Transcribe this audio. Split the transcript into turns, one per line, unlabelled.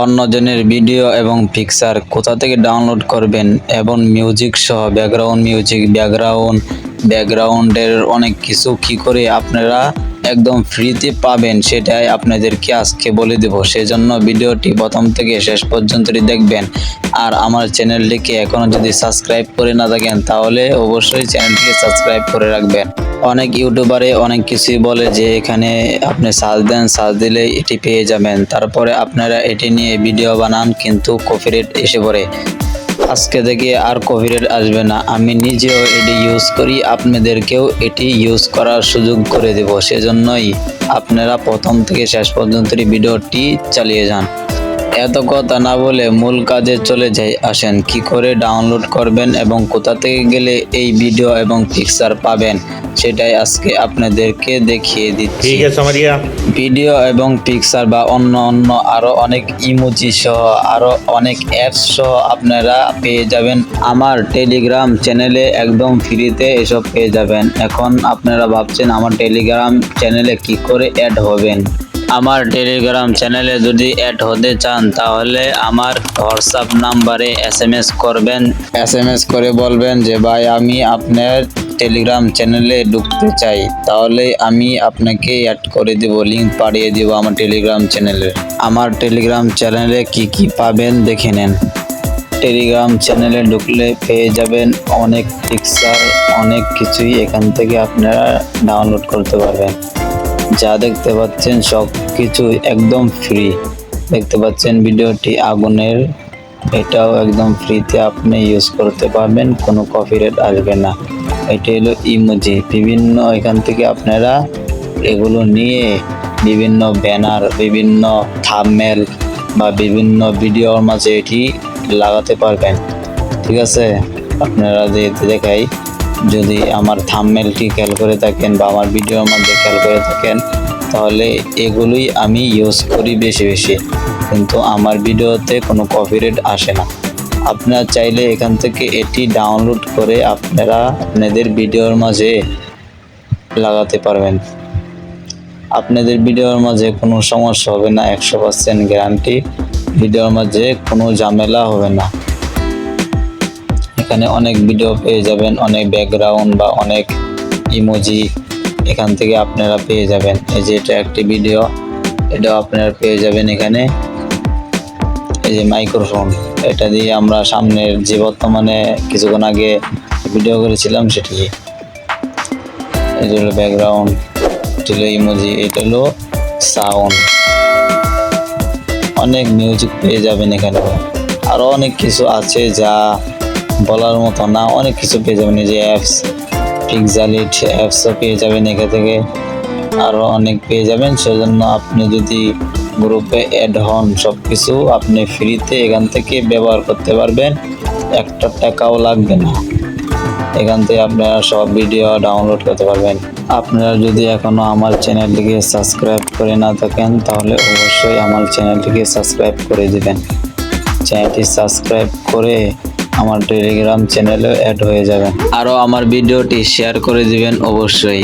অন্যজনের ভিডিও এবং পিকচার কোথা থেকে ডাউনলোড করবেন এবং মিউজিক সহ ব্যাকগ্রাউন্ডের অনেক কিছু কি করে আপনারা একদম ফ্রিতে পাবেন সেটাই আপনাদেরকে আজকে বলে দেব। সেজন্য ভিডিওটি প্রথম থেকে শেষ পর্যন্ত দেখবেন। আর আমার চ্যানেলটিকে এখনো যদি সাবস্ক্রাইব করে না থাকেন তাহলে অবশ্যই চ্যানেলটিকে সাবস্ক্রাইব করে রাখবেন। অনেক ইউটিউবারে অনেক কিছুই বলে যে এখানে আপনি সার্চ দেন, সার্চ দিলে এটি পেয়ে যাবেন, তারপরে আপনারা এটি নিয়ে ভিডিও বানান কিন্তু কপিরাইট এসে পড়ে। আজকে থেকে আর কপিরাইট আসবে না। আমি নিজেও এটি ইউজ করি, আপনাদেরকেও এটি ইউজ করার সুযোগ করে দেব। সেজন্যই আপনারা প্রথম থেকে শেষ পর্যন্ত ভিডিওটি চালিয়ে যান। এত কথা না বলে মূল কাজে চলে যাই। আসেন, কি করে ডাউনলোড করবেন এবং কোথা থেকে গেলে এই ভিডিও এবং পিকচার পাবেন সেটাই আজকে আপনাদেরকে দেখিয়ে দিচ্ছি। ভিডিও এবং পিকচার বা অন্য আরো অনেক ইমোজি সহ আরো অনেক অ্যাপস সহ আপনারা পেয়ে যাবেন আমার টেলিগ্রাম চ্যানেলে একদম ফ্রিতে এসব পেয়ে যাবেন। এখন আপনারা ভাবছেন আমার টেলিগ্রাম চ্যানেলে কি করে অ্যাড হবেন। আমার টেলিগ্রাম চ্যানেলে যদি অ্যাড হতে চান তাহলে আমার হোয়াটসঅ্যাপ নাম্বারে এসএমএস করবেন। এসএমএস করে বলবেন যে ভাই আমি আপনার টেলিগ্রাম চ্যানেলে ঢুকতে চাই, তাহলে আমি আপনাকে অ্যাড করে দেব, লিংক পাঠিয়ে দেব আমার টেলিগ্রাম চ্যানেলে। আমার টেলিগ্রাম চ্যানেলে কি কি পাবেন দেখে নেন। টেলিগ্রাম চ্যানেলে ঢুকলে পেয়ে যাবেন অনেক পিকচার, অনেক কিছুই এখান থেকে আপনারা ডাউনলোড করতে পারবেন। যা দেখতে পাচ্ছেন সব কিছু একদম ফ্রি। দেখতে পাচ্ছেন ভিডিওটি আগুনের, এটাও একদম ফ্রিতে আপনি ইউজ করতে পারবেন, কোনো কপিরাইট আসবে না। এটা হলো ইমোজি। বিভিন্ন এখান থেকে আপনারা এগুলো নিয়ে বিভিন্ন ব্যানার, বিভিন্ন থাম্বনেল বা বিভিন্ন ভিডিওর মাঝে এটি লাগাতে পারবেন। ঠিক আছে, আপনারা দেখাই, যদি আমার থাম্বনেলটি খেয়াল করে থাকেন বা আমার ভিডিওর মধ্যে খেয়াল করে থাকেন তাহলে এগুলোই আমি ইউজ করি বেশি, কিন্তু আমার ভিডিওতে কোনো কপিরাইট আসে না। আপনারা চাইলে এখান থেকে এটি ডাউনলোড করে আপনারা আপনাদের ভিডিওর মাঝে লাগাতে পারবেন। আপনাদের ভিডিওর মাঝে কোনো সমস্যা হবে না, 100% গ্যারান্টি। ভিডিওর মাঝে কোনো ঝামেলা হবে না। এখানে অনেক ভিডিও পেয়ে যাবেন, অনেক ব্যাকগ্রাউন্ড বা অনেক ইমোজি এখান থেকে আপনারা পেয়ে যাবেন। এই যে এটা একটি ভিডিও, এটাও আপনারা পেয়ে যাবেন এখানে। এই যে মাইক্রোফোন, এটা দিয়ে আমরা সামনের যে বর্তমানে কিছুক্ষণ আগে ভিডিও করেছিলাম সেটি। এটা হলো ব্যাকগ্রাউন্ড, এটা হলো ইমোজি, এটা হলো সাউন্ড। অনেক মিউজিক পেয়ে যাবেন এখানে। আরও অনেক কিছু আছে যা বলার মতো না, অনেক কিছু পেয়ে যাবেন। এই যে অ্যাপস, পিক্সালিট অ্যাপসও পেয়ে যাবেন এখান থেকে, আরও অনেক পেয়ে যাবেন। সেজন্য আপনি যদি গ্রুপে অ্যাড হন সব কিছু আপনি ফ্রিতে এখান থেকে ব্যবহার করতে পারবেন, একটা টাকাও লাগবে না। এখান থেকে আপনারা সব ভিডিও ডাউনলোড করতে পারবেন। আপনারা যদি এখনও আমার চ্যানেলটিকে সাবস্ক্রাইব করে না থাকেন তাহলে অবশ্যই আমার চ্যানেলটিকে সাবস্ক্রাইব করে দিবেন। চ্যানেলটি সাবস্ক্রাইব করে আমার টেলিগ্রাম চ্যানেলে অ্যাড হয়ে যাবেন। আরও আমার ভিডিওটি শেয়ার করে দিবেন অবশ্যই।